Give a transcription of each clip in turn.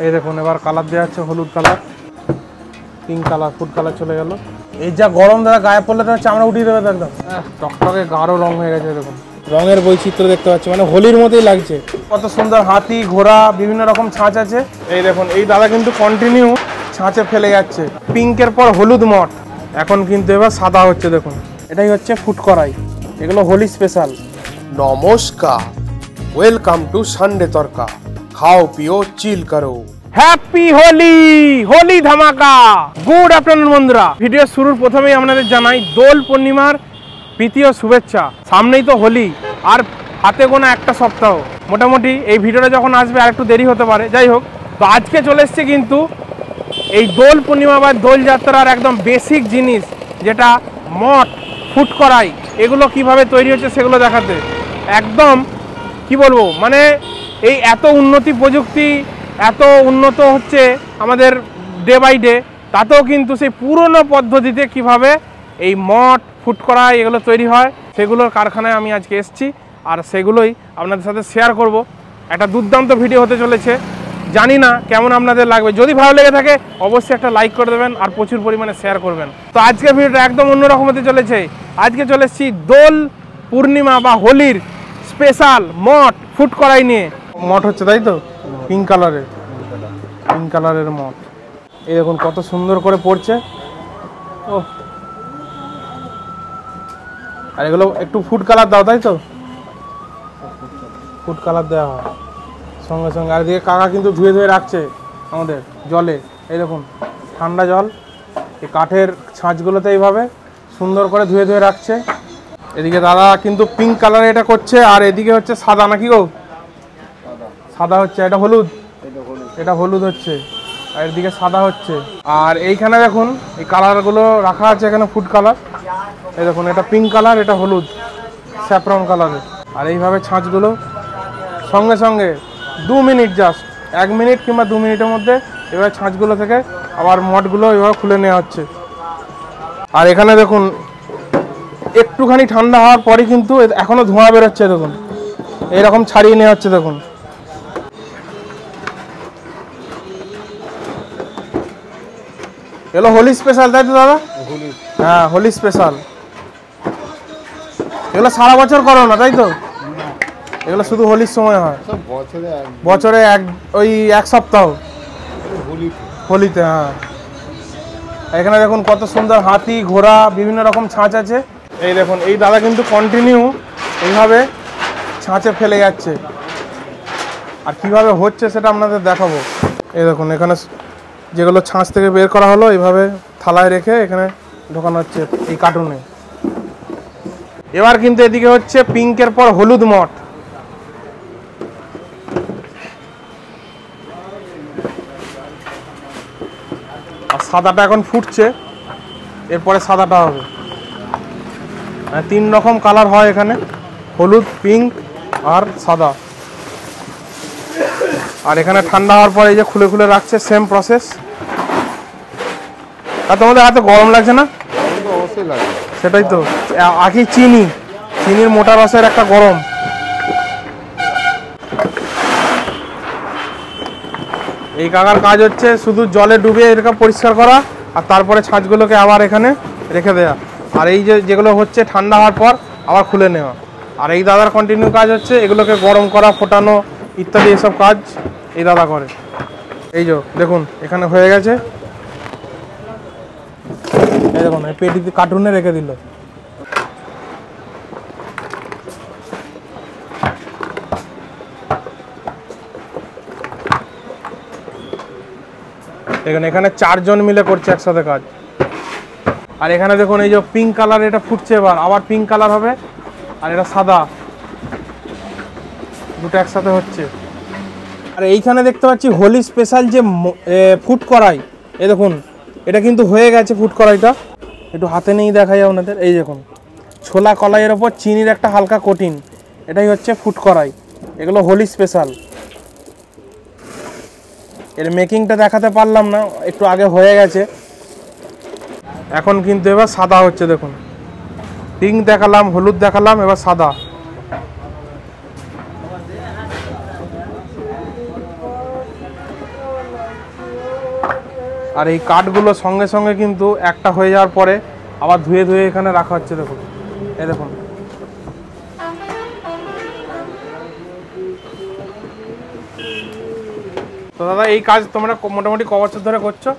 এই দেখুন এবার কালার দেওয়া হচ্ছে, হলুদ colour, pink colour, food colour চলে গেল। এই যা গরম দাদা, গায়ে পড়লে তো চামড়া উঠিয়ে দেবে তো একদম, টকটকে গাঢ় রং হয়ে গেছে। দেখুন রঙের বৈচিত্র্য দেখতে পাচ্ছি, মানে হোলির মতোই লাগছে। কত সুন্দর হাতি, ঘোড়া, বিভিন্ন রকম ছাঁচ আছে। এই দেখুন এই দাদা কিন্তু কন্টিনিউ ছাঁচে ফেলে যাচ্ছে। পিঙ্কের পর হলুদ মঠ, এখন কিন্তু এবার সাদা হচ্ছে। দেখুন এটাই হচ্ছে ফুড কড়াই, এগুলো হোলি স্পেশাল। নমস্কার, ওয়েলকাম টু সানডে তরকা। খাও পিও চিল করো। হ্যাপি হোলি, হোলি ধামাকা। গুড আফটারনুন বন্ধুরা, ভিডিও শুরুর প্রথমেই আপনাদের জানাই দোল পূর্ণিমার প্রীতীয় শুভেচ্ছা। সামনেই তো হোলি, আর হাতে গোনা একটা সপ্তাহ। মোটামুটি এই ভিডিওটা যখন আসবে আর একটু দেরি হতে পারে, যাই হোক। তো আজকে চলে এসছে কিন্তু এই দোল পূর্ণিমা বা দোল যাত্রার একদম বেসিক জিনিস, যেটা মঠ, ফুড কড়াই, এগুলো কিভাবে তৈরি হচ্ছে সেগুলো দেখাতে। একদম কি বলবো, মানে এই এত উন্নতি প্রযুক্তি, এত উন্নত হচ্ছে আমাদের ডে বাই ডে, তাতেও কিন্তু সেই পুরনো পদ্ধতিতে কিভাবে এই মঠ, ফুড কড়াই এগুলো তৈরি হয়, সেগুলোর কারখানায় আমি আজকে এসেছি, আর সেগুলোই আপনাদের সাথে শেয়ার করব। একটা দুর্দান্ত ভিডিও হতে চলেছে, জানি না কেমন আপনাদের লাগবে। যদি ভালো লেগে থাকে অবশ্যই একটা লাইক করে দেবেন আর প্রচুর পরিমাণে শেয়ার করবেন। তো আজকের ভিডিওটা একদম অন্যরকম হতে চলেছে। আজকে চলে এসেছি দোল পূর্ণিমা বা হোলির স্পেশাল মঠ, ফুড কড়াই নিয়ে। মঠ হচ্ছে তাই তো, পিঙ্ক কালারের, পিঙ্ক কালারের মঠ। এই দেখুন কত সুন্দর করে পড়ছে। ও, আর এগুলো একটু ফুড কালার দাও তাই তো, ফুড কালার দেওয়া হয় সঙ্গে সঙ্গে। আর এদিকে কাকা কিন্তু ধুয়ে ধুয়ে রাখছে আমাদের জলে। এই দেখুন ঠান্ডা জল, এই কাঠের ছাঁচগুলোতে এইভাবে সুন্দর করে ধুয়ে ধুয়ে রাখছে। এদিকে দাদা কিন্তু পিঙ্ক কালারে এটা করছে, আর এদিকে হচ্ছে সাদা, নাকি গো? সাদা হচ্ছে, এটা হলুদ, এটা হলুদ হচ্ছে, আর এদিকে সাদা হচ্ছে। আর এইখানে দেখুন এই কালারগুলো রাখা আছে, এখানে ফুড কালার। এই দেখুন এটা পিঙ্ক কালার, এটা হলুদ স্যাফরন কালারের। আর এইভাবে ছাঁচগুলো সঙ্গে সঙ্গে 2 মিনিট, জাস্ট 1 মিনিট কিংবা 2 মিনিটের মধ্যে এবার ছাঁচগুলো থেকে আবার মঠগুলো এভাবে খুলে নেওয়া হচ্ছে। আর এখানে দেখুন একটুখানি ঠান্ডা হওয়ার পরই কিন্তু এখনো ধোঁয়া বেরোচ্ছে। দেখুন এইরকম ছাড়িয়ে নেওয়া হচ্ছে। দেখুন এগুলো হোলি স্পেশাল তাই তো দাদা? হ্যাঁ হোলি স্পেশাল। এগুলো সারা বছর করো না তাই তো? এগুলো শুধু হোলির সময় হয়, বছরে ওই এক সপ্তাহ হোলিতে। হ্যাঁ এখানে দেখুন কত সুন্দর হাতি, ঘোড়া, বিভিন্ন রকম ছাঁচ আছে। এই দেখুন এই দাদা কিন্তু কন্টিনিউ এইভাবে ছাঁচে ফেলে যাচ্ছে, আর কিভাবে হচ্ছে সেটা আপনাদের দেখাবো। এই দেখুন এখানে যেগুলো ছাঁচ থেকে বের করা হলো এইভাবে থালায় রেখে এখানে ঢোকানো হচ্ছে এই কার্টুনে। এবার কিন্তু এদিকে হচ্ছে পিঙ্কের পর হলুদ মঠ। আর সাদাটা এখন ফুটছে, এরপরে সাদাটা হবে। 3 রকম কালার হয় এখানে, হলুদ, পিঙ্ক আর সাদা। আর এখানে ঠান্ডা হওয়ার পরে এই যে খুলে খুলে রাখছে, সেম প্রসেস। আর তোমাদের হাতে গরম লাগছে না? অবশ্যই লাগে, সেটাই তো। আগে চিনির মোটা রসের একটা গরম। এই কাকার কাজ হচ্ছে শুধু জলে ডুবিয়ে এরকম পরিষ্কার করা, আর তারপরে ছাঁচগুলোকে আবার এখানে রেখে দেওয়া। আর এই যেগুলো হচ্ছে ঠান্ডা হওয়ার পর আবার খুলে নেওয়া। আর এই দাদার কন্টিনিউ কাজ হচ্ছে এগুলোকে গরম করা, ফোটানো ইত্যাদি এসব কাজ এই দাদা করে। এই যে দেখুন এখানে হয়ে গেছে। এই দেখুন এই পেটিতে কার্টুনে রেখে দিল। এখানে 4 জন মিলে করছে একসাথে কাজ। আর এখানে দেখুন এই যে পিঙ্ক কালার, এটা ফুটছে, এবার আবার পিঙ্ক কালার হবে, আর এটা সাদা, দুটো একসাথে হচ্ছে। আর এইখানে দেখতে পাচ্ছি হোলি স্পেশাল যে ফুড কড়াই। এই দেখুন এটা কিন্তু হয়ে গেছে ফুড কড়াইটা, একটু হাতে নিয়ে দেখাই আপনাদের। এই দেখুন ছোলা কলাইয়ের ওপর চিনির একটা হালকা কোটিং, এটাই হচ্ছে ফুড কড়াই। এগুলো হোলি স্পেশাল। এর মেকিংটা দেখাতে পারলাম না, একটু আগে হয়ে গেছে। এখন কিন্তু এবার সাদা হচ্ছে। দেখুন পিঙ্ক দেখালাম, হলুদ দেখালাম, এবার সাদা। আর এই কাঠগুলো সঙ্গে সঙ্গে কিন্তু একটা হয়ে যাওয়ার পরে আবার ধুয়ে ধুয়ে এখানে রাখা হচ্ছে। দেখুন এই দেখুন, তো দাদা এই কাজ তোমরা মোটামুটি ক বছর ধরে করছো?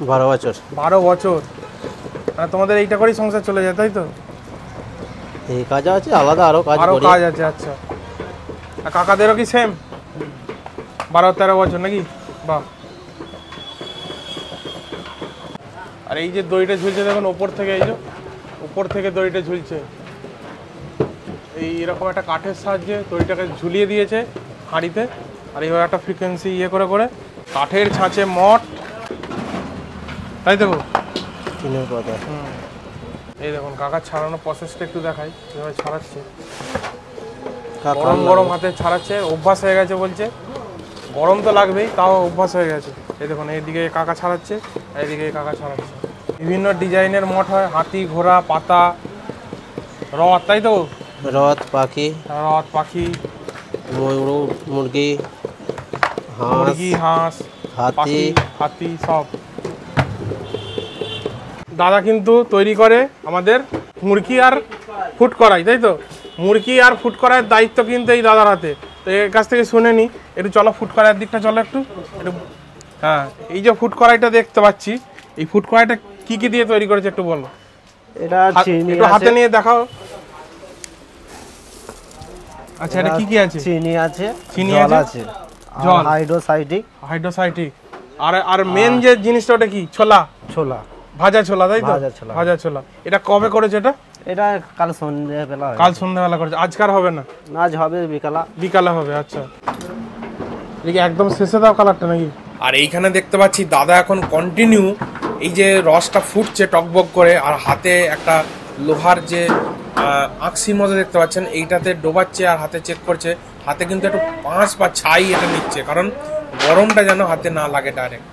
12 বছর। 12 বছর। মানে তোমাদের এইটা করেই সংসার চলে যায়, তাই তো? এই কাজ আছে, আলাদা আরো কাজ করি। কাজ আছে, আচ্ছা। আর কাকাদেরও কি সেম 12-13 বছর নাকি? বাহ। আর এই যে দড়িটা ঝুলছে দেখুন ওপর থেকে, এই যে উপর থেকে দড়িটা ঝুলছে, এই এরকম একটা কাঠের সাহায্যে দড়িটাকে ঝুলিয়ে দিয়েছে হাঁড়িতে। আর এইভাবে একটা ফ্রিকোয়েন্সি ইয়ে করে করে কাঠের ছাঁচে মঠ, তাই তো? এই দেখুন কাকা ছাড়ানোর প্রসেসটা একটু দেখাই, কীভাবে ছাড়াচ্ছে। গরম গরম হাতে ছাড়াচ্ছে, অভ্যাস হয়ে গেছে বলছে। গরম তো লাগবেই, তাও অভ্যাস হয়ে গেছে। এই দেখুন এইদিকে কাকা ছাড়াচ্ছে, এইদিকে কাকা ছাড়াচ্ছে। বিভিন্ন ডিজাইনের মঠ হয়, হাতি, ঘোড়া, পাতা, রথ, তাই তো? রথ, পাখি, ময়ূর, মুরগি, হাঁস, হাতি, হাতি সব। দাদা কিন্তু তৈরি করে আমাদের মুরগি আর ফুড করাই, তাই তো? মুরগি আর ফুড করার দায়িত্ব কিন্তু এই দাদার হাতে। তো এর কাছ থেকে শুনে নি, একটু চলো ফুড করার দিকটা চলো একটু। হ্যাঁ, এই যে ফুড কড়াইটা দেখতে পাচ্ছি, এই ফুড কড়াইটা কি কি দিয়ে তৈরি করেছে একটু বলো। এটা চিনি একটু হাতে নিয়ে দেখাও। আচ্ছা, এটা কি কি আছে? চিনি আছে, চিনি আছে, জল, হাইড্রোসাইটিক। আর মেন যে জিনিসটা ওটা কি? ছোলা, ভাজা ছোলা, তাই তো? ভাজা ছোলা। এটা কবে করেছে? এটা কাল সন্ধ্যাবেলা। কাল সন্ধ্যাবেলা করেছে, আজকার হবে না? আজ হবে, বিকালে হবে। আচ্ছা, দেখি একদম শেষে দাও কালারটা নাকি? আর এইখানে দেখতে পাচ্ছি দাদা এখন কন্টিনিউ এই যে রসটা ফুটছে টকবক করে, আর হাতে একটা লোহার যে আকসির মতো দেখতে পাচ্ছেন, এইটাতে ডোবাচ্ছে আর হাতে চেক করছে। হাতে কিন্তু একটু পাঁচ বা ছাই এটা নিচ্ছে, কারণ গরমটা যেন হাতে না লাগে ডাইরেক্ট।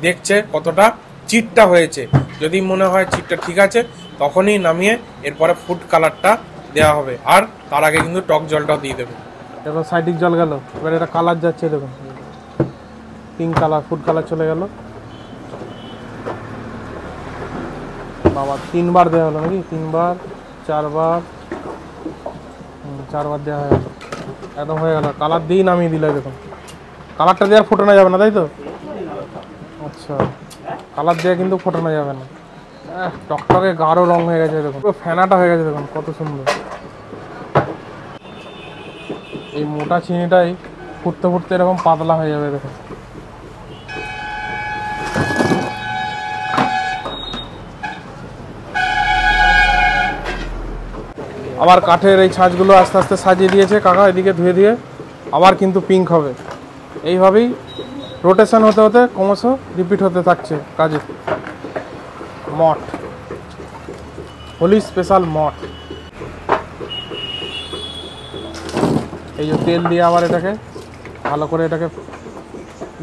দেখছে কতটা চিটটা হয়েছে। যদি মনে হয় চিটটা ঠিক আছে, তখনই নামিয়ে এরপরে ফুড কালারটা দেওয়া হবে। আর তার আগে কিন্তু টক জলটাও দিয়ে দেবে। দেখো সাইডিক জল গেল, এবার এটা কালার যাচ্ছে, দেখুন পিঙ্ক কালার, ফুড কালার চলে গেল। বাবা 3 বার দেওয়া হলো নাকি? 3 বার, 4 বার, 4 বার দেওয়া হয়ে গেল, একদম হয়ে গেল। কালার দিয়েই নামিয়ে দিল। দেখুন কালারটা দিয়ে আর ফোটানো যাবে না, তাই তো? আচ্ছা, কালার দিয়ে কিন্তু ফোটানো যাবে না। টকটকে গাঢ় রং হয়ে গেছে, দেখুন ফেনাটা হয়ে গেছে, দেখুন কত সুন্দর। এই মোটা চিনিটাই ফুটতে ফুটতে এরকম পাতলা হয়ে যাবে, দেখুন। আবার কাঠের এই ছাঁচগুলো আস্তে আস্তে সাজিয়ে দিয়েছে কাকা, এদিকে ধুয়ে দিয়ে আবার কিন্তু পিঙ্ক হবে। এইভাবেই রোটেশন হতে হতে ক্রমশ রিপিট হতে থাকছে কাজে। মঠ, হোলি স্পেশাল মঠ। এই যে তেল দিয়ে আবার এটাকে ভালো করে এটাকে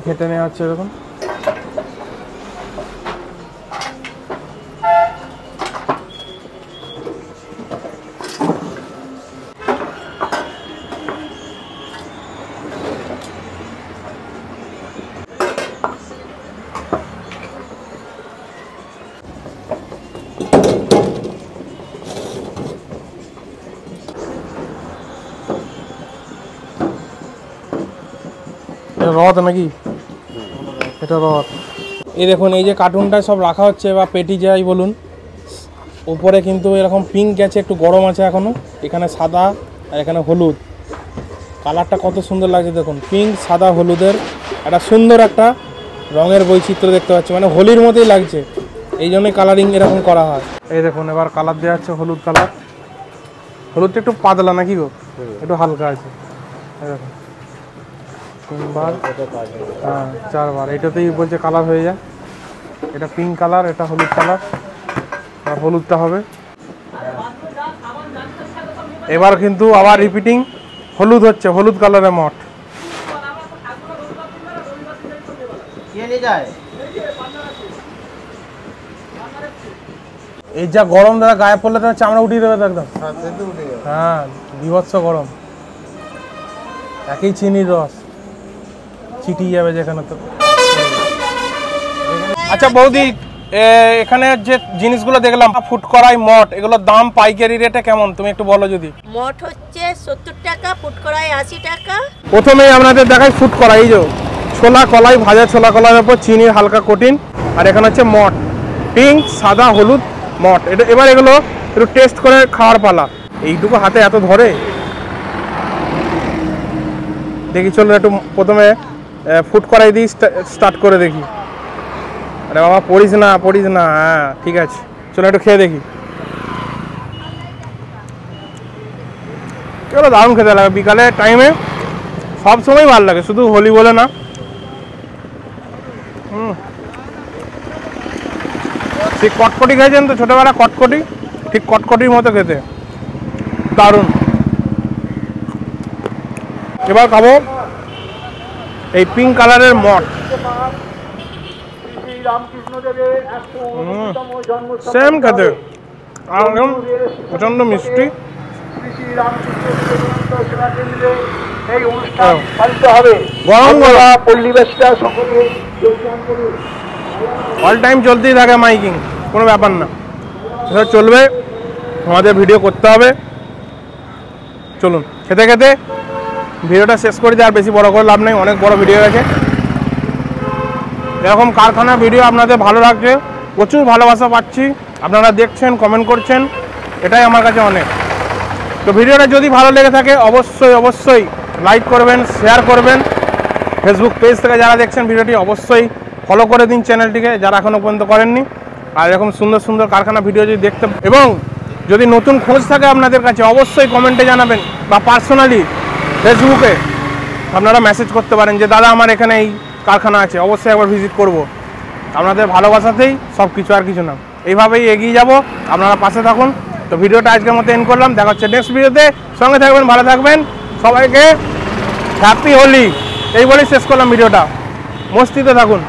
ঘেটে নেওয়া হচ্ছে, দেখুন। রথ নাকি? এটা রথ। এই দেখুন এই যে কার্টুনটা সব রাখা হচ্ছে বা পেটি যাই বলুন, উপরে কিন্তু এরকম পিঙ্ক আছে, একটু গরম আছে এখনো। এখানে সাদা আর এখানে হলুদ। কালারটা কত সুন্দর লাগছে দেখুন, পিঙ্ক সাদা হলুদের একটা সুন্দর একটা রঙের বৈচিত্র্য দেখতে পাচ্ছি, মানে হোলির মতোই লাগছে। এই জন্যই কালারিং এরকম করা হয়। এই দেখুন এবার কালার দেওয়া হচ্ছে, হলুদ কালার। হলুদটা একটু পাতলা নাকি গো? একটু হালকা আছে। এই দেখুন 3 বার, হ্যাঁ 4 বার। এটাতেই বলছে কালার হয়ে যায়। এটা পিঙ্ক কালার, এটা হলুদ কালার, আর হলুদটা হবে। এবার কিন্তু আবার রিপিটিং, হলুদ হচ্ছে, হলুদ কালারের মঠ। এই যা গরম দাদা, গায়ে পড়লে তোমার চামড়া উঠিয়ে দেবে তো একদম। হ্যাঁ, বিভৎস গরম। একই চিনির রস চিটিয়ে যাবে যেখানে। তো আচ্ছা বৌদি, এখানে যে জিনিসগুলো দেখলাম ফুড কড়াই মট, এগুলোর দাম পাইকারি রেটে কেমন তুমি একটু বলো যদি। মট হচ্ছে 70 টাকা, ফুড কড়াই 80 টাকা। প্রথমেই আপনাদের দেখাই ফুড কড়াই, এই যে ছোলা কলাই, ভাজা ছোলা কলাইয়ের উপর চিনির হালকা কোটিং, আর এখানে হচ্ছে মট, পিঙ্ক সাদা হলুদ মট। এটা এবার এগুলো একটু টেস্ট করে খাওয়ার পালা। এইটুকু হাতে এত ধরে, দেখি চলো একটু প্রথমে ফুড কড়াই দিয়ে স্টার্ট করে দেখি। আরে বাবা পড়িস না পড়িস না, হ্যাঁ ঠিক আছে, চলো একটু খেয়ে দেখি। এগুলো দারুণ খেতে লাগে বিকালে টাইমে, সব সময় ভালো লাগে, শুধু হোলি বলে না। ঠিক কটকটি খেয়েছেন তো ছোটবেলা, কটকটি ঠিক কটকটির মতো খেতে, দারুণ। এবার খাবো এই পিঙ্ক কালারের মট, সেম খেতে, একদম প্রচন্ড মিষ্টি। গরম গরম অল টাইম চলতেই থাকে মাইকিং, কোনো ব্যাপার না, সেটা চলবে, আমাদের ভিডিও করতে হবে। চলুন খেতে খেতে ভিডিওটা শেষ করে দিই, আর বেশি বড় করে লাভ নেই, অনেক বড় ভিডিও আছে। এরকম কারখানা ভিডিও আপনাদের ভালো লাগছে, প্রচুর ভালোবাসা পাচ্ছি, আপনারা দেখছেন, কমেন্ট করছেন, এটাই আমার কাছে অনেক। তো ভিডিওটা যদি ভালো লেগে থাকে অবশ্যই অবশ্যই লাইক করবেন, শেয়ার করবেন। ফেসবুক পেজ থেকে যারা দেখছেন ভিডিওটি অবশ্যই ফলো করে দিন চ্যানেলটিকে, যারা এখনও পর্যন্ত করেননি। আর এরকম সুন্দর সুন্দর কারখানা ভিডিও যদি দেখতে, এবং যদি নতুন খোঁজ থাকে আপনাদের কাছে অবশ্যই কমেন্টে জানাবেন, বা পার্সোনালি ফেসবুকে আপনারা মেসেজ করতে পারেন যে দাদা আমার এখানে এই কারখানা আছে, অবশ্যই একবার ভিজিট করব। আপনাদের ভালোবাসাতেই সব কিছু, আর কিছু না। এইভাবেই এগিয়ে যাব, আপনারা পাশে থাকুন। তো ভিডিওটা আজকের মতো এন্ড করলাম, দেখা হচ্ছে নেক্সট ভিডিওতে। সঙ্গে থাকবেন, ভালো থাকবেন, সবাইকে হ্যাপি হোলি এই বলেই শেষ করলাম ভিডিওটা। মস্তিতে থাকুন।